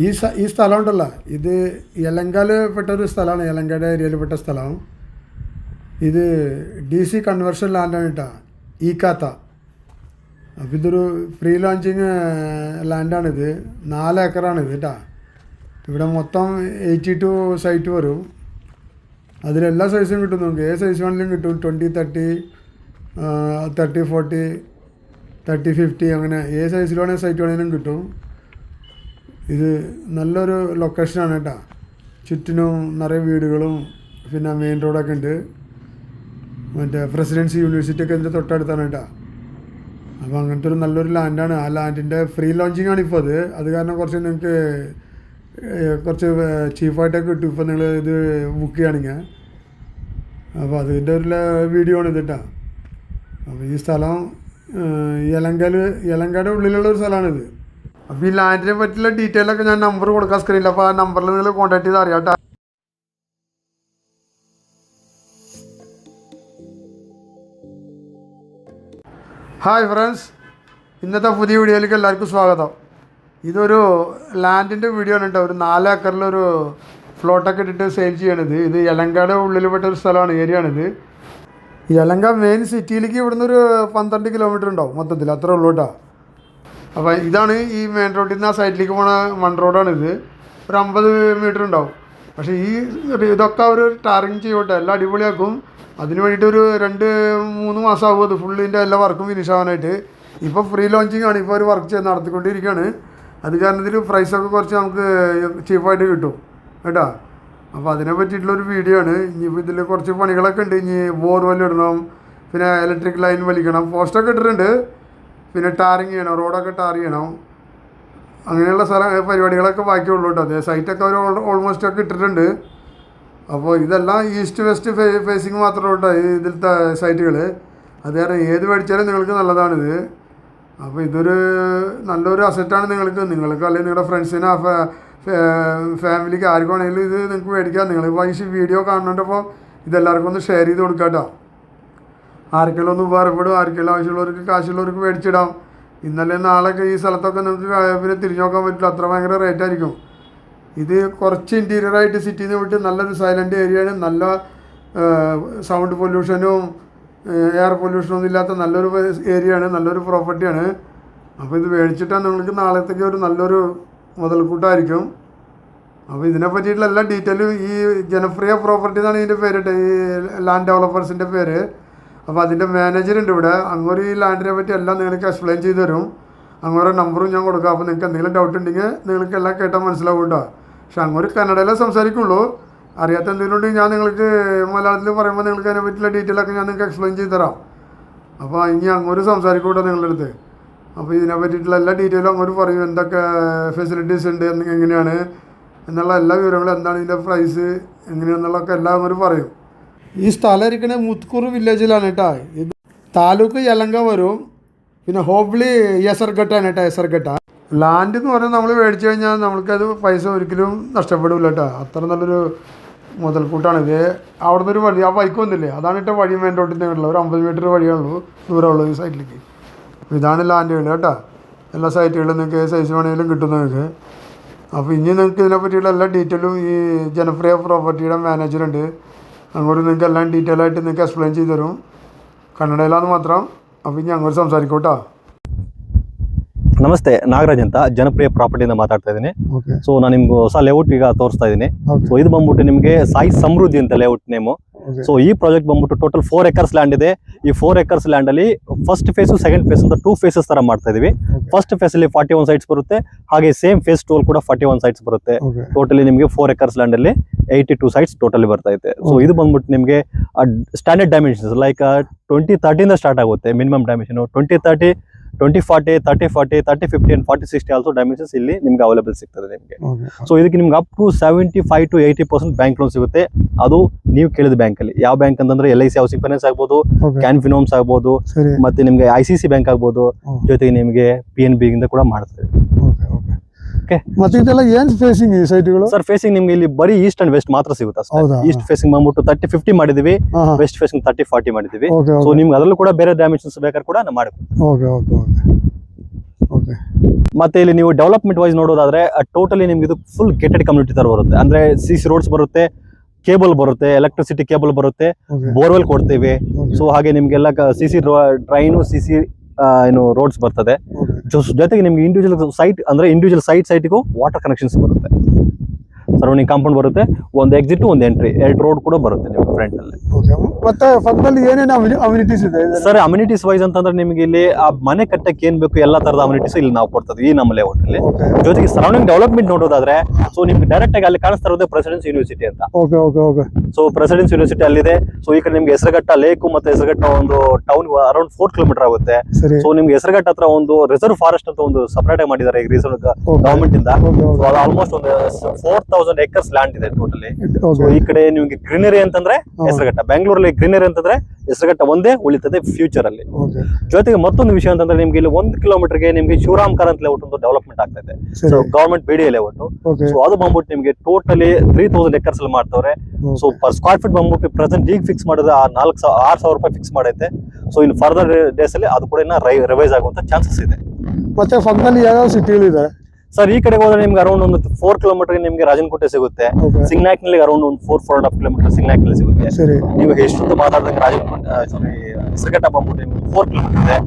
ഈ സ്ഥലം ഉണ്ടല്ലോ, ഇത് യലങ്കാൽ പെട്ടൊരു സ്ഥലമാണ്. യലങ്കയുടെ ഏരിയയിൽ പെട്ട സ്ഥലം. ഇത് DC കൺവേർഷൻ ലാൻഡാണ് കേട്ടോ, ഈക്കാത്ത. അപ്പോൾ ഇതൊരു ഫ്രീ ലോഞ്ചിങ് ലാൻഡാണിത്. 4 ഏക്കറാണിത് കേട്ടോ. ഇവിടെ മൊത്തം 82 സൈറ്റ് വരും. അതിലെല്ലാ സൈസും കിട്ടും. നമുക്ക് ഏത് സൈസ് വേണമെങ്കിലും കിട്ടും. 20, 30, 30, 40, 30, 50 അങ്ങനെ ഏത് സൈസിൽ വേണമെങ്കിൽ സൈറ്റ് വേണമെങ്കിലും കിട്ടും. ഇത് നല്ലൊരു ലൊക്കേഷനാണ് കേട്ടോ. ചുറ്റിനും നിറയെ വീടുകളും പിന്നെ മെയിൻ റോഡൊക്കെ ഉണ്ട്. മറ്റേ പ്രസിഡൻസി യൂണിവേഴ്സിറ്റി ഒക്കെ ഇതിൻ്റെ തൊട്ടടുത്താണ് കേട്ടോ. അപ്പോൾ അങ്ങനത്തെ ഒരു നല്ലൊരു ലാൻഡാണ്. ആ ലാൻഡിൻ്റെ ഫ്രീ ലോഞ്ചിങ് ആണ് ഇപ്പോൾ അത് കാരണം കുറച്ച് നിങ്ങൾക്ക് കുറച്ച് ചീപ്പായിട്ടൊക്കെ കിട്ടും ഇപ്പോൾ നിങ്ങൾ ഇത് ബുക്ക് ചെയ്യുകയാണെങ്കിൽ. അപ്പോൾ അതിൻ്റെ ഒരു വീഡിയോ ആണ് ഇത് കേട്ടോ. അപ്പോൾ ഈ സ്ഥലം യലങ്കയുടെ ഉള്ളിലുള്ള ഒരു സ്ഥലമാണിത്. അപ്പോൾ ഈ ലാൻഡിനെ പറ്റിയുള്ള ഡീറ്റെയിലൊക്കെ ഞാൻ നമ്പർ കൊടുക്കാം സ്ക്രീനിൽ. അപ്പോൾ ആ നമ്പറിൽ നിങ്ങൾ കോൺടാക്ട് ചെയ്ത് അറിയാം കേട്ടോ. ഹായ് ഫ്രണ്ട്സ്, ഇന്നത്തെ പുതിയ വീഡിയോയിലേക്ക് എല്ലാവർക്കും സ്വാഗതം. ഇതൊരു ലാൻഡിൻ്റെ വീഡിയോ ആണ് കേട്ടോ. ഒരു 4 ഏക്കറിലൊരു ഫ്ലോട്ടൊക്കെ ഇട്ടിട്ട് സെയിൽ ചെയ്യണത്. ഇത് യലങ്കയുടെ ഉള്ളിൽ പെട്ട ഒരു സ്ഥലമാണ്, ഏരിയ ആണിത്. യലങ്ക മെയിൻ സിറ്റിയിലേക്ക് ഇവിടുന്ന് ഒരു 12 കിലോമീറ്റർ ഉണ്ടാവും മൊത്തത്തിൽ, അത്രേ ഉള്ളൂ കേട്ടോ. അപ്പോൾ ഇതാണ് ഈ മെയിൻ റോഡിൽ നിന്ന് ആ സൈഡിലേക്ക് പോണ മൺ റോഡാണിത്. ഒരു 50 മീറ്റർ ഉണ്ടാവും. പക്ഷേ ഇതൊക്കെ അവർ ടാറിങ് ചെയ്യട്ടെ, എല്ലാം അടിപൊളിയാക്കും. അതിന് വേണ്ടിയിട്ട് ഒരു 2-3 മാസം ആകും അത് ഫുള്ളിൻ്റെ എല്ലാ വർക്കും ഫിനിഷ് ആവാനായിട്ട്. ഇപ്പോൾ ഫ്രീ ലോഞ്ചിങ് ആണ്, ഇപ്പോൾ ഒരു വർക്ക് നടത്തിക്കൊണ്ടിരിക്കുകയാണ്. അത് കാരണത്തിൽ പ്രൈസൊക്കെ കുറച്ച് നമുക്ക് ചീപ്പായിട്ട് കിട്ടും കേട്ടോ. അപ്പോൾ അതിനെ പറ്റിയിട്ടുള്ളൊരു വീഡിയോ ആണ്. ഇനിയിപ്പോൾ ഇതിൽ കുറച്ച് പണികളൊക്കെ ഉണ്ട്. ഇനി ബോർവെൽ ഇടണം, പിന്നെ ഇലക്ട്രിക് ലൈൻ വലിക്കണം, പോസ്റ്റൊക്കെ ഇട്ടിട്ടുണ്ട്, പിന്നെ ടാറിങ് ചെയ്യണം, റോഡൊക്കെ ടാർ ചെയ്യണം. അങ്ങനെയുള്ള പരിപാടികളൊക്കെ ബാക്കിയുള്ളൂ കേട്ടോ. അതേ സൈറ്റൊക്കെ അവർ ഓൾമോസ്റ്റ് ഒക്കെ ഇട്ടിട്ടുണ്ട്. അപ്പോൾ ഇതെല്ലാം ഈസ്റ്റ് വെസ്റ്റ് ഫേസിങ് മാത്രമേ ഉള്ളൂ ഇതിലത്തെ സൈറ്റുകൾ. അത് കാരണം ഏത് മേടിച്ചാലും നിങ്ങൾക്ക് നല്ലതാണിത്. അപ്പോൾ ഇതൊരു നല്ലൊരു അസറ്റാണ് നിങ്ങൾക്ക് അല്ലെങ്കിൽ നിങ്ങളുടെ ഫ്രണ്ട്സിന് ഫാമിലിക്ക് ആർക്കാണെങ്കിലും ഇത് നിങ്ങൾക്ക് മേടിക്കാം. നിങ്ങളിപ്പോൾ ഈ വീഡിയോ കാണുന്നുണ്ടപ്പോൾ ഇതെല്ലാവർക്കും ഒന്ന് ഷെയർ ചെയ്ത് കൊടുക്കാം കേട്ടോ. ആർക്കെങ്കിലും ഒന്ന് ഉപകാരപ്പെടും, ആർക്കെങ്കിലും ആവശ്യമുള്ളവർക്ക് കാശുള്ളവർക്ക് മേടിച്ചിടാം. ഇന്നലെ നാളെയൊക്കെ ഈ സ്ഥലത്തൊക്കെ നിങ്ങൾക്ക് പിന്നെ തിരിഞ്ഞു നോക്കാൻ പറ്റില്ല, അത്ര ഭയങ്കര റേറ്റ് ആയിരിക്കും. ഇത് കുറച്ച് ഇൻറ്റീരിയറായിട്ട് സിറ്റിയിൽ നിന്ന് വിട്ട് നല്ലൊരു സൈലൻ്റ് ഏരിയയാണ്. നല്ല സൗണ്ട് പൊല്യൂഷനും എയർ പൊല്യൂഷനൊന്നും ഇല്ലാത്ത നല്ലൊരു ഏരിയയാണ്, നല്ലൊരു പ്രോപ്പർട്ടിയാണ്. അപ്പോൾ ഇത് മേടിച്ചിട്ടാൽ നിങ്ങൾക്ക് നാളത്തേക്ക് ഒരു നല്ലൊരു മുതൽക്കൂട്ടായിരിക്കും. അപ്പോൾ ഇതിനെ പറ്റിയിട്ടുള്ള എല്ലാ ഡീറ്റെയിലും ഈ ജനപ്രിയ പ്രോപ്പർട്ടി എന്നാണ് ഇതിൻ്റെ പേര് കേട്ടോ, ഈ ലാൻഡ് ഡെവലപ്പേഴ്സിൻ്റെ പേര്. അപ്പോൾ അതിൻ്റെ മാനേജറുണ്ട് ഇവിടെ. അങ്ങോട്ട് ഈ ലാൻഡിനെ പറ്റി എല്ലാം നിങ്ങൾക്ക് എക്സ്പ്ലെയിൻ ചെയ്ത് തരും. അങ്ങോട്ട് നമ്പറും ഞാൻ കൊടുക്കാം. അപ്പോൾ നിങ്ങൾക്ക് എന്തെങ്കിലും ഡൗട്ട് ഉണ്ടെങ്കിൽ നിങ്ങൾക്ക് എല്ലാം കേട്ടാൽ മനസ്സിലാവും കേട്ടോ. പക്ഷെ അങ്ങോട്ട് കന്നഡയിലേ സംസാരിക്കുള്ളൂ. അറിയാത്ത എന്തെങ്കിലും ഉണ്ടെങ്കിൽ ഞാൻ നിങ്ങൾക്ക് മലയാളത്തിൽ പറയുമ്പോൾ നിങ്ങൾക്ക് അതിനെ പറ്റിയുള്ള ഡീറ്റെയിലൊക്കെ ഞാൻ നിങ്ങൾക്ക് എക്സ്പ്ലെയിൻ ചെയ്ത് തരാം. അപ്പോൾ ഇനി അങ്ങോട്ട് സംസാരിക്കും കേട്ടോ നിങ്ങളുടെ അടുത്ത്. അപ്പോൾ ഇതിനെ പറ്റിയിട്ടുള്ള എല്ലാ ഡീറ്റെയിലും അങ്ങോട്ട് പറയും, എന്തൊക്കെ ഫെസിലിറ്റീസ് ഉണ്ട്, എങ്ങനെയാണ് എന്നുള്ള എല്ലാ വിവരങ്ങളും, എന്താണ് ഇതിൻ്റെ പ്രൈസ് എങ്ങനെയാണെന്നുള്ളതൊക്കെ എല്ലാം അങ്ങോട്ട് പറയും. ഈ സ്ഥലം ഇരിക്കുന്നത് മുത്കൂർ വില്ലേജിലാണ് കേട്ടോ. ഇത് താലൂക്ക് യലങ്ക വരും. പിന്നെ ഹോബ്ലി യസർഘട്ടാണ് കേട്ടോ, യസർഘട്ട. ലാൻഡ് എന്ന് പറഞ്ഞാൽ നമ്മൾ മേടിച്ചു കഴിഞ്ഞാൽ നമ്മൾക്കത് പൈസ ഒരിക്കലും നഷ്ടപ്പെടില്ല കേട്ടോ. അത്ര നല്ലൊരു മുതൽക്കൂട്ടാണ് ഇത്. അവിടുന്ന് ഒരു വഴി, ആ ബൈക്ക് വന്നില്ലേ, അതാണ് കേട്ടോ വഴി. മെയിൻ റോഡിൻ്റെ ഉള്ള ഒരു 50 മീറ്റർ വഴിയാണുള്ളൂ, ദൂരമുള്ളൂ ഈ സൈറ്റിലേക്ക്. ഇതാണ് ലാൻഡുകൾ കേട്ടോ. എല്ലാ സൈറ്റുകളും നിങ്ങൾക്ക് സൈസ് വേണമെങ്കിലും കിട്ടും നിങ്ങൾക്ക്. അപ്പോൾ ഇനി നിങ്ങൾക്ക് ഇതിനെ പറ്റിയുള്ള എല്ലാ ഡീറ്റെയിലും ഈ ജനപ്രിയ പ്രോപ്പർട്ടിയുടെ മാനേജറുണ്ട്. അങ്ങോട്ട് നിങ്ങൾക്ക് എല്ലാം ഡീറ്റെയിൽ ആയിട്ട് നിങ്ങൾക്ക് എക്സ്പ്ലെയിൻ ചെയ്ത് തരും, ಕನ್ನಡಲ್ಲಾನು ಮಾತ್ರ. അപ്പോൾ ഇനി അങ്ങോട്ട് സംസാരിക്കും കേട്ടോ. ನಮಸ್ತೆ, ನಾಗರಾಜ್ ಅಂತ ಜನಪ್ರಿಯ ಪ್ರಾಪರ್ಟಿಯಿಂದ ಮಾತಾಡ್ತಾ ಇದ್ದೀನಿ. ಸೊ ನಾನು ನಿಮ್ಗೆ ಹೊಸ ಲೇಔಟ್ ಈಗ ತೋರಿಸ್ತಾ ಇದ್ದೀನಿ. ಸೊ ಇದು ಬಂದ್ಬಿಟ್ಟು ನಿಮಗೆ ಸಾಯಿ ಸಮೃದ್ಧಿ ಅಂತ ಲೇಔಟ್ ನೇಮು. ಸೊ ಈ ಪ್ರಾಜೆಕ್ಟ್ ಬಂದ್ಬಿಟ್ಟು ಟೋಟಲ್ 4 ಎಕರ್ಸ್ ಲ್ಯಾಂಡ್ ಇದೆ. ಈ 4 ಎಕರ್ಸ್ ಲ್ಯಾಂಡ್ ಅಲ್ಲಿ ಫಸ್ಟ್ ಫೇಸ್ ಸೆಕೆಂಡ್ ಫೇಸ್ ಅಂತ 2 ಫೇಸಸ್ ತರ ಮಾಡ್ತಾ ಇದೀವಿ. ಫಸ್ಟ್ ಫೇಸ್ ಅಲ್ಲಿ 41 ಸೈಟ್ಸ್ ಬರುತ್ತೆ, ಹಾಗೆ ಸೇಮ್ ಫೇಸ್ 2 ಕೂಡ 41 ಸೈಟ್ಸ್ ಬರುತ್ತೆ. ಟೋಟಲಿ ನಿಮಗೆ 4 ಎಕರ್ಸ್ ಲ್ಯಾಂಡ್ ಅಲ್ಲಿ 82 ಸೈಟ್ಸ್ ಟೋಟಲಿ ಬರ್ತಾ ಇದೆ. ಸೊ ಇದು ಬಂದ್ಬಿಟ್ಟು ನಿಮಗೆ ಸ್ಟ್ಯಾಂಡರ್ಡ್ ಡೈಮೆನ್ಷನ್ಸ್ ಲೈಕ್ 2030 ಇಂದ ಸ್ಟಾರ್ಟ್ ಆಗುತ್ತೆ. Minimum dimension 2030, 2040, 3040, 3050 and 4060 also dimensions ಇಲ್ಲಿ ನಿಮ್ಗೆ ಅವೈಲೇಬಲ್ ಸಿಗ್ತದೆ ನಿಮಗೆ. ಸೊ ಇದಕ್ಕೆ ನಿಮ್ಗೆ up to 75 to 80% bank loan ಸಿಗುತ್ತೆ. ಅದು ನೀವು ಕೇಳಿದ ಬ್ಯಾಂಕ್ ಅಲ್ಲಿ. ಯಾವ ಬ್ಯಾಂಕ್ ಅಂತಂದ್ರೆ LIC ಹೌಸಿಂಗ್ ಫೈನಾನ್ಸ್ ಆಗ್ಬೋದು, ಕ್ಯಾನ್ ಫಿನೋಮ್ಸ್ ಆಗ್ಬೋದು, ಮತ್ತೆ ನಿಮ್ಗೆ ICC ಬ್ಯಾಂಕ್ ಆಗ್ಬೋದು, ಜೊತೆಗೆ ನಿಮಗೆ PNB ಇಂದ ಕೂಡ ಮಾಡ್ತಾರೆ. ಮತ್ತೆ ಇದೆಲ್ಲ ಏನ್ ಫೇಸಿಂಗ್ ಈ ಸೈಟ್ಗಳು ಸರ್? ಫೇಸಿಂಗ್ ನಿಮ್ಗೆ ಇಲ್ಲಿ ಬರೀ ಈಸ್ಟ್ ಅಂಡ್ ವೆಸ್ಟ್ ಮಾತ್ರ ಸಿಗುತ್ತೆ. ಈಸ್ಟ್ ಫೇಸಿಂಗ್ ಬಂದ್ಬಿಟ್ಟು 30-50 ಮಾಡಿದೀವಿ, ವೆಸ್ಟ್ ಫೇಸಿಂಗ್ 30-40 ಮಾಡಿದೀವಿ. ಸೊ ನಿಮ್ಗೆ ಅದರಲ್ಲೂ ಕೂಡ ಬೇರೆ ಡೈಮೆನ್ಷನ್ಸ್ ಬೇಕಾದ್ರೆ ಕೂಡ ನಾವು ಮಾಡ್ತೀವಿ. Okay okay okay okay. ಮತ್ತೆ ಇಲ್ಲಿ ನೀವು ಡೆವಲಪ್ಮೆಂಟ್ ವೈಸ್ ನೋಡೋದಾದ್ರೆ ಟೋಟಲಿ ನಿಮ್ಗೆ ಇದು ಫುಲ್ ಗೇಟೆಡ್ ಕಮ್ಯುನಿಟಿ ತರ ಬರುತ್ತೆ. ಅಂದ್ರೆ CC ರೋಡ್ಸ್ ಬರುತ್ತೆ, ಕೇಬಲ್ ಬರುತ್ತೆ, ಎಲೆಕ್ಟ್ರಿಸಿಟಿ ಕೇಬಲ್ ಬರುತ್ತೆ, ಬೋರ್ವೆಲ್ ಕೊಡ್ತೇವೆ. ಸೊ ಹಾಗೆ ನಿಮ್ಗೆಲ್ಲ CC ಡ್ರೈನು, CC ಏನು ರೋಡ್ಸ್ ಬರ್ತದೆ. ಜೊತೆಗೆ ನಿಮ್ಗೆ ಇಂಡಿವಿಜುವಲ್ ಸೈಟ್ ಅಂದ್ರೆ ಇಂಡಿವಿಜುವಲ್ ಸೈಟ್ಗೂ ವಾಟರ್ ಕನೆಕ್ಷನ್ಸ್ ಬರುತ್ತೆ. ಸರೌಂಡಿಂಗ್ ಕಾಂಪೌಂಡ್ ಬರುತ್ತೆ, ಒಂದು ಎಕ್ಸಿಟ್ ಒಂದು ಎಂಟ್ರಿ, 2 ರೋಡ್ ಕೂಡ ಬರುತ್ತೆ ನಿಮ್ಗೆ ಫ್ರಂಟ್ ಅಲ್ಲಿ. ಮತ್ತೆ ಪಕ್ಕದಲ್ಲಿ ಏನೇನು ಅಮ್ಯುನಿಟೀಸ್ ಇದೆ ಸರ್? ಅಮ್ಯುನಿಟೀಸ್ ವೈಸ್ ಅಂತಂದ್ರೆ ನಿಮ್ಗೆ ಇಲ್ಲಿ ಆ ಮನೆ ಕಟ್ಟಕ್ಕೆ ಏನ್ ಬೇಕು ಎಲ್ಲಾ ತರದ ಅಮ್ಯುನಿಟೀಸ್ ಇಲ್ಲಿ ನಾವು ಕೊಡ್ತೇವೆ ಈ ನಮ್ಮ ಲೇಔಟ್ ಅಲ್ಲಿ. ಜೊತೆಗೆ ಸರೌಂಡಿಂಗ್ ಡೆವಲಪ್ಮೆಂಟ್ ನೋಡೋದಾದ್ರೆ ಸೊ ನಿಮ್ಗೆ ಡೈರೆಕ್ಟ್ ಆಗಿ ಅಲ್ಲಿ ಕಾಣಿಸ್ತಾ ಇರೋದು ಪ್ರೆಸಿಡೆನ್ಸ್ ಯೂನಿವರ್ಸಿಟಿ ಅಂತ. ಸೊ ಪ್ರೆಸಿಡೆನ್ಸ್ ಯೂನಿವರ್ಸಿಟಿ ಅಲ್ಲಿದೆ. ಸೊ ಈ ಕಡೆ ನಿಮ್ಗೆ ಹೆಸರುಘಟ್ಟ ಲೇಕು ಮತ್ತೆ ಹೆಸರುಘಟ್ಟ ಒಂದು ಟೌನ್ ಅರೌಂಡ್ 4 ಕಿಲೋಮೀಟರ್ ಆಗುತ್ತೆ. ಸೊ ನಿಮ್ಗೆ ಹೆಸರುಘಟ್ಟ ಹತ್ರ ಒಂದು ರಿಸರ್ವ್ ಫಾರೆಸ್ಟ್ ಅಂತ ಒಂದು ಸಪರೇಟ್ ಆಗಿ ಮಾಡಿದ್ದಾರೆ ಈಗ ರಿಸರ್ವ್ ಗವರ್ಮೆಂಟ್ ಇಂದ. ಆಲ್ಮೋಸ್ಟ್ ಒಂದು 4000 acres ಲ್ಯಾಂಡ್ ಇದೆ ಟೋಟಲಿ. ಸೊ ಈ ಕಡೆ ನಿಮ್ಗೆ ಗ್ರೀನರಿ ಅಂತಂದ್ರೆ ಹೆಸರುಘಟ್ಟ, ಬೆಂಗಳೂರಲ್ಲಿ ಗ್ರೀನರಿ ಅಂತಂದ್ರೆ ಹೆಸರುಘಟ್ಟ ಒಂದೇ ಉಳಿತದೆ ಫ್ಯೂಚರ್ ಅಲ್ಲಿ. ಜೊತೆಗೆ ಮತ್ತೊಂದು ವಿಷಯ ಅಂತಂದ್ರೆ ನಿಮ್ಗೆ ಇಲ್ಲಿ 1 ಕಿಲೋಮೀಟರ್ಗೆ ನಿಮ್ಗೆ ಶಿವರಾಮ್ ಕಾರಂತ್ ಲೇಔಟ್ ಒಂದು ಡೆವಲಪ್ಮೆಂಟ್ ಆಗ್ತಾ ಇದೆ. So government BDA layout. So ಅದು ಬಂದ್ಬಿಟ್ಟು ನಿಮ್ಗೆ ಟೋಟಲಿ 3000 acres ಅಲ್ಲಿ ಮಾಡ್ತವ್ರೆ. ಸೊ ಪರ್ ಸ್ಕ್ವೇರ್ ಫೀಟ್ ಬಂದ್ಬಿಟ್ಟು ಪ್ರೆಸೆಂಟ್ ಈಗ ಫಿಕ್ಸ್ ಮಾಡಿದ್ರೆ 6,000 ರೂಪಾಯಿ ಫಿಕ್ಸ್ ಮಾಡೈತೆ. ಸೊ ಇನ್ ಫರ್ದರ್ ಡೇಸ್ ಅಲ್ಲಿ ಅದು ಕೂಡ ಇನ್ನ ರಿವೈಸ್ ಆಗುವಂತ ಚಾನ್ಸಸ್ ಇದೆ. ಮತ್ತೆ ಪಕ್ಕದಲ್ಲಿ ಯಾವ ಸಿಟಿಗಳಿದೆ ಸರ್? ಈ ಕಡೆ ಹೋದ್ರೆ ನಿಮ್ಗೆ ಅರೌಂಡ್ ಒಂದು 4 ಕಿಲೋಮೀಟರ್ ನಿಮ್ಗೆ ರಾಜನಕೋಟೆ ಸಿಗುತ್ತೆ. ಸಿಂಗ್ನಾಕ್ನಲ್ಲಿ ಅರೌಂಡ್ ಒಂದು 4.5 ಕಿಲೋಮೀಟರ್ ಸಿಂಗ್ನಾಕ್ನಲ್ಲಿ ಸಿಗುತ್ತೆ. ನೀವು ಎಷ್ಟು ಮಾತಾಡಿದಂಗೆ ರಾಜನಕೋಟೆ ಹೆಸರುಘಟ್ಟ ಬಂದ್ಬಿಟ್ಟು ನಿಮ್ಗೆ 4 ಕಿಲೋಮೀಟರ್ ಇದೆ.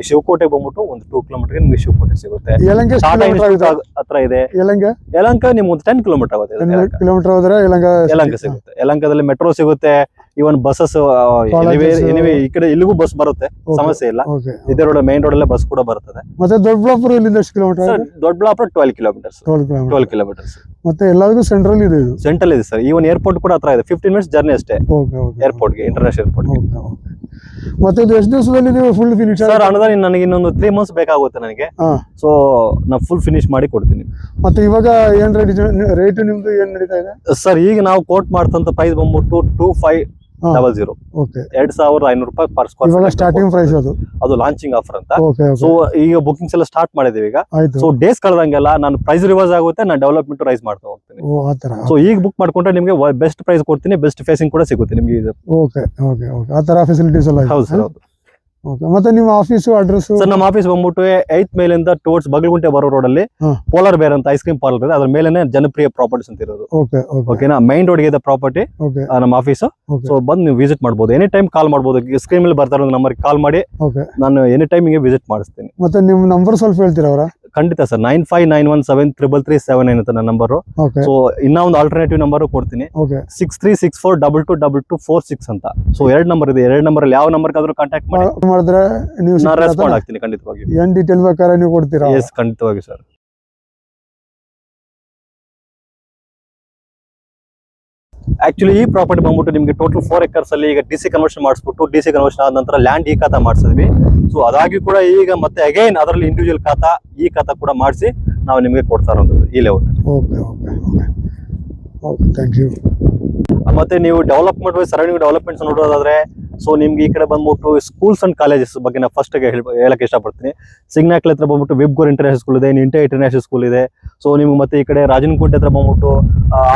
ಶಿವಕೋಟೆ ಬಂದ್ಬಿಟ್ಟು ಒಂದು 2 ಕಿಲೋಮೀಟರ್ ನಿಮ್ಗೆ ಶಿವಕೋಟೆ ಸಿಗುತ್ತೆ. ಹತ್ರ ಇದೆ ಯಲಹಂಕ ನಿಮ್ಗೆ ಒಂದು 10 ಕಿಲೋಮೀಟರ್ ಆಗುತ್ತೆ. ಕಿಲೋಮೀಟರ್ ಹೋದ್ರೆ ಯಲಹಂಕ ಸಿಗುತ್ತೆ. ಯಲಹಂಕದಲ್ಲಿ ಮೆಟ್ರೋ ಸಿಗುತ್ತೆ, ಇವನ್ ಬಸ್ಸಸ್ ಎನಿವೇ ಈ ಕಡೆ ಇಲ್ಲಿಗೂ ಬಸ್ ಬರುತ್ತೆ, ಸಮಸ್ಯೆ ಇಲ್ಲ. ಇದೇ ರೋಡ್ ಮೈನ್ ರೋಡ್ ಅಲ್ಲೇ ಬಸ್ ಕೂಡ ಬರ್ತದೆ. ಮತ್ತೆ ದೊಡ್ಡಬಳ್ಳಾಪುರ ಇಲ್ಲಿಂದ ಎಷ್ಟು ಕಿಲೋಮೀಟರ್? ದೊಡ್ಡಬಳ್ಳಾಪುರ 12 ಕಿಲೋಮೀಟರ್ಸ್. 12 ಕಿಲೋಮೀಟರ್ಸ್. ಮತ್ತೆ ಎಲ್ಲರಿಗೂ ಸೆಂಟ್ರಲ್ ಇದೆ. ಸೆಂಟ್ರಲ್ ಇದೆ ಸರ್. ಇವನ್ ಏರ್ಪೋರ್ಟ್ ಕೂಡ ಹತ್ರ ಇದೆ, 15 ಮಿನಿಟ್ಸ್ ಜರ್ನಿ ಅಷ್ಟೇ ಏರ್ಪೋರ್ಟ್ಗೆ, ಇಂಟರ್ನ್ಯಾಷನಲ್ ಏರ್ಪೋರ್ಟ್. ಮತ್ತೆ ಇದು ಎಷ್ಟು ದಿವಸದಲ್ಲಿ ನೀವು ಫುಲ್ ಫಿನಿಶ್? ಸರ್ ಅನುದಾನ ನನಗೆ ಇನ್ನೊಂದು 3 ಮಂತ್ಸ್ ಬೇಕಾಗುತ್ತೆ ನನಗೆ. ಸೊ ನಾ ಫುಲ್ ಫಿನಿಶ್ ಮಾಡಿ ಕೊಡ್ತೀನಿ. ಮತ್ತೆ ಇವಾಗ ಏನ್ ರೇಟ್ ನಿಮ್ದು ಏನ್ ನಡೀತಾ ಇದೆ ಸರ್? ಈಗ ನಾವು ಕೋಟ್ ಮಾಡ್ತಂತ ಪ್ರೈಸ್ ಬಂದ್ಬಿಟ್ಟು 2500, 2500 ರೂಪಾಯಿ ಪರ್ ಸ್ಕ್ವೇರ್ ಸ್ಟಾರ್ಟಿಂಗ್ ಪ್ರೈಸ್. ಅದು ಲಾಂಚಿಂಗ್ ಆಫರ್ ಅಂತ. ಸೊ ಈಗ ಬುಕಿಂಗ್ಸ್ ಎಲ್ಲ ಸ್ಟಾರ್ಟ್ ಮಾಡಿದೀವಿ ಈಗ. ಸೊ ಡೇಸ್ ಕಳೆದಂಗೆಲ್ಲ ನಾನು ಪ್ರೈಸ್ ರಿವೈಸ್ ಆಗುತ್ತೆ, ನಾನು ಡೆವಲಪ್ಮೆಂಟ್ ರೈಸ್ ಮಾಡ್ತಾ ಹೋಗ್ತೀನಿ. ಸೊ ಈಗ ಬುಕ್ ಮಾಡ್ಕೊಂಡ್ರೆ ನಿಮಗೆ ಬೆಸ್ಟ್ ಪ್ರೈಸ್ ಕೊಡ್ತೀನಿ, ಬೆಸ್ಟ್ ಫೇಸಿಂಗ್ ಕೂಡ ಸಿಗುತ್ತೆ ನಿಮಗೆ. ಆ ತರ ಫೆಸಿಲಿಟೀಸ್ ಎಲ್ಲ. ಹೌದು ಸರ್, ಹೌದು. ಮತ್ತೆ ನಿಮ್ಮ ಆಫೀಸ್ ಅಡ್ರೆಸ್? ಸರ್ ನಮ್ಮ ಆಫೀಸ್ ಬಂದ್ಬಿಟ್ಟು 8th ಮೈಲಿಂದ ಟುವರ್ಡ್ಸ್ ಬಗಲಗುಂಟೆ ಬರೋ ರೋಡ್ ಅಲ್ಲಿ ಪೋಲಾರ್ ಬೇರ್ ಅಂತ ಐಸ್ ಕ್ರೀಮ್ ಪಾರ್ಲರ್ ಇದೆ, ಅದ್ರ ಮೇಲೆ ಜನಪ್ರಿಯ ಪ್ರಾಪರ್ಟೀಸ್ ಅಂತ ಇರೋದು. ಓಕೆನಾ? ಮೈನ್ ರೋಡ್ ಇದೆ ಪ್ರಾಪರ್ಟಿ ನಮ್ಮ ಆಫೀಸ್. ಸೊ ಬಂದು ನೀವು ವಿಸಿಟ್ ಮಾಡಬಹುದು, ಎನಿ ಟೈಮ್ ಕಾಲ್ ಮಾಡಬಹುದು. ಸ್ಕ್ರೀನ್ ಮೇಲೆ ಬರ್ತಾ ಇರೋ ನಂಬರ್ ಕಾಲ್ ಮಾಡಿ ನಾನು ಎನಿ ಟೈಮ್ ಹಿಂಗೆ ವಿಸಿಟ್ ಮಾಡಿಸ್ತೀನಿ. ಮತ್ತೆ ನಿಮ್ಮ ನಂಬರ್ ಸ್ವಲ್ಪ ಹೇಳ್ತೀರಾ ಅವರ? ಖಂಡಿತ ಸರ್. 9591733379 ಅಂತ ನನ್ನ ನಂಬರ್. ಸೊ ಇನ್ನ ಒಂದು ಆಲ್ಟರ್ನೇಟಿವ್ ನಂಬರ್ ಕೊಡ್ತೀನಿ, 6364222246 ಅಂತ. ಸೊ 2 ನಂಬರ್ ಇದೆ. 2 ನಂಬರ್ ಅಲ್ಲಿ ಯಾವ ನಂಬರ್ ಆದ್ರೂ ಕಾಂಟ್ಯಾಕ್ಟ್ ಮಾಡಿದ್ರೆ ನಾನು ರೆಸ್ಪಾಂಡ್ ಆಗ್ತೀನಿ ಖಂಡಿತವಾಗಿ. ಏನ್ ಡೀಟೇಲ್ ಬೇಕಾದ್ರೆ ನೀವು ಕೊಡ್ತೀರಾ? ಎಸ್, ಖಂಡಿತವಾಗಿ ಸರ್. ಆಕ್ಚುಲಿ ಈ ಪ್ರಾಪರ್ಟಿ ಬಂದ್ಬಿಟ್ಟು ನಿಮಗೆ ಟೋಟಲ್ 4 acres ಅಲ್ಲಿ ಈಗ DC ಕನ್ವರ್ಷನ್ ಮಾಡಿಸ್ಬಿಟ್ಟು, DC ಕನ್ವರ್ಷನ್ ಆದ ನಂತರ ಲ್ಯಾಂಡ್ ಈ ಖಾತಾ ಮಾಡಿಸಿದ್ವಿ. ಸೊ ಅದಾಗಿ ಕೂಡ ಈಗ ಮತ್ತೆ ಅಗೈನ್ ಅದರಲ್ಲಿ ಇಂಡಿವಿಜುವಲ್ ಖಾತಾ ಈ ಖಾತಾ ಕೂಡ ಮಾಡಿಸಿ ನಾವು ನಿಮಗೆ ಕೊಡ್ತಾ ಇರೋದು ಈ ಲೆವೆಲ್. ಮತ್ತೆ ನೀವು ಡೆವಲಪ್ಮೆಂಟ್ ಸರೌಂಡಿಂಗ್ ಡೆವಲಪ್ಮೆಂಟ್ಸ್ ನೋಡೋದಾದ್ರೆ ಸೊ ನಿಮ್ಗೆ ಈ ಕಡೆ ಬಂದ್ಬಿಟ್ಟು ಸ್ಕೂಲ್ಸ್ ಅಂಡ್ ಕಾಲೇಜಸ್ ಬಗ್ಗೆ ನಾನು ಫಸ್ಟ್ ಹೇಳಕ್ ಇಷ್ಟಪಡ್ತೀನಿ. ಸಿಗ್ನಾಕ್ಲ್ ಹತ್ರ ಬಂದ್ಬಿಟ್ಟು ವಿಬ್ಗೋರ್ ಇಂಟರ್ನ್ಯಾಷನಲ್ ಸ್ಕೂಲ್ ಇದೆ, ಇಂಟರ್ ಇಂಟರ್ನ್ಯಾಷನಲ್ ಸ್ಕೂಲ್ ಇದೆ. ಸೊ ನಿಮ್ಗೆ ಮತ್ತೆ ಈ ಕಡೆ ರಾಜನಕೋಟೆ ಹತ್ರ ಬಂದ್ಬಿಟ್ಟು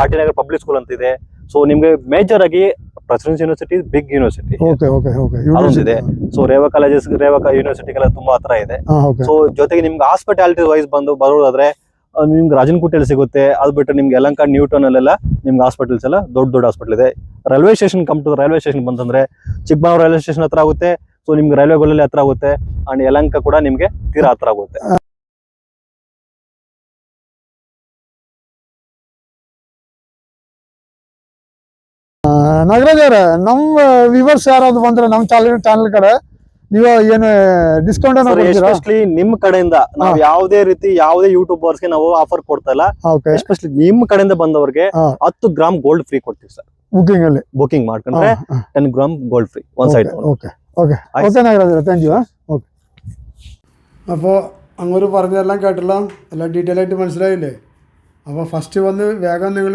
RT ನಗರ್ ಪಬ್ಲಿಕ್ ಸ್ಕೂಲ್ ಅಂತ ಇದೆ. ಸೊ ನಿಮ್ಗೆ ಮೇಜರ್ ಆಗಿ ಪ್ರೆಸಿಡೆನ್ಸ್ ಯೂನಿವರ್ಸಿಟಿ, ಬಿಗ್ ಯೂನಿವರ್ಸಿಟಿ ಅದೊಂದಿದೆ. ಸೊ ರೇವಾ ಯೂನಿವರ್ಸಿಟಿಗೆಲ್ಲ ತುಂಬಾ ಹತ್ರ ಇದೆ. ಸೊ ಜೊತೆಗೆ ನಿಮ್ಗೆ ಹಾಸ್ಪಿಟಾಲಿಟಿ ವೈಸ್ ಬರೋದಾದ್ರೆ ನಿಮ್ಗೆ ರಾಜನಕೋಟೆಯಲ್ಲಿ ಸಿಗುತ್ತೆ. ಅದು ಬಿಟ್ಟರೆ ನಿಮ್ಗೆ ಯಲಹಂಕ, ನ್ಯೂಟನ್ ಅಲ್ಲೆಲ್ಲ ನಿಮ್ಗೆ ಹಾಸ್ಪಿಟಲ್ಸ್ ಎಲ್ಲ ದೊಡ್ಡ ಹಾಸ್ಪಿಟಲ್ ಇದೆ. ರೈಲ್ವೆ ಸ್ಟೇಷನ್ ರೈಲ್ವೆ ಸ್ಟೇಷನ್ ಬಂತಂದ್ರೆ ಚಿಕ್ಕಬಳ್ಳಾಪುರ ರೈಲ್ವೆ ಸ್ಟೇಷನ್ ಹತ್ರ ಆಗುತ್ತೆ. ಸೊ ನಿಮ್ಗೆ ರೈಲ್ವೆ ಗೋಲಲ್ಲಿ ಹತ್ರ ಆಗುತ್ತೆ. ಅಂಡ್ ಯಲಹಂಕ ಕೂಡ ನಿಮ್ಗೆ ತೀರಾ ಹತ್ರ ಆಗುತ್ತೆ. ನಾಗರಾಜ್ ಅವರೇ, ನಮ್ಮ ವ್ಯೂವರ್ಸ್ ಯಾರಾದ್ರು ಬಂದ್ರೆ ನಮ್ಮ ಚಾನಲ್ ಕಡೆ ನೀವು ಏನು ಡಿಸ್ಕೌಂಟ್ ಎಸ್ಪೆಷಲಿ ನಿಮ್ ಕಡೆಯಿಂದ ನಾವು ಯಾವುದೇ ಯೂಟ್ಯೂಬರ್ಸ್ಗೆ ನಾವು ಆಫರ್ ಕೊಡ್ತಾ ಇಲ್ಲ. ಎಸ್ಪೆಷಲಿ ನಿಮ್ ಕಡೆಯಿಂದ ಬಂದವರಿಗೆ 10 ಗ್ರಾಮ್ ಗೋಲ್ಡ್ ಫ್ರೀ ಕೊಡ್ತೀವಿ ಸರ್. ಬುಕಿಂಗ್ ಮಾಡ್ಕೊಂಡ್ರೆ 10 gram gold free one side. അപ്പോൾ അങ്ങോട്ട് പറഞ്ഞതെല്ലാം കേട്ടല്ലോ, എല്ലാം ഡീറ്റെയിൽ ആയിട്ട് മനസ്സിലായില്ലേ? അപ്പോൾ ഫസ്റ്റ് വന്ന് വേഗം നിങ്ങൾ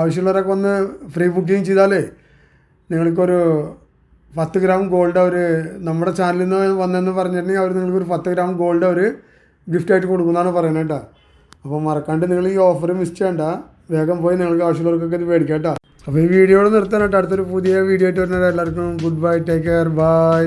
ആവശ്യമുള്ളവരൊക്കെ വന്ന് ഫ്രീ ബുക്കിംഗ് ചെയ്താലേ നിങ്ങൾക്കൊരു 10 ഗ്രാം ഗോൾഡ് അവർ നമ്മുടെ ചാനലിൽ നിന്ന് വന്നെന്ന് പറഞ്ഞിട്ടുണ്ടെങ്കിൽ അവർ നിങ്ങൾക്കൊരു 10 ഗ്രാം ഗോൾഡ് അവർ ഗിഫ്റ്റായിട്ട് കൊടുക്കുന്നതാണ് പറയുന്നത് കേട്ടോ. അപ്പോൾ മറക്കാണ്ട് നിങ്ങൾ ഈ ഓഫർ മിസ് ചെയ്യണ്ട, വേഗം പോയി നിങ്ങൾക്ക് ആവശ്യമുള്ളവർക്കൊക്കെ ഇത് മേടിക്കാം കേട്ടോ. അപ്പോൾ ഈ വീഡിയോയിൽ നിർത്താൻ കേട്ടോ. അടുത്തൊരു പുതിയ വീഡിയോ ആയിട്ട് വരുന്നത് എല്ലാവർക്കും goodbye, take care, by.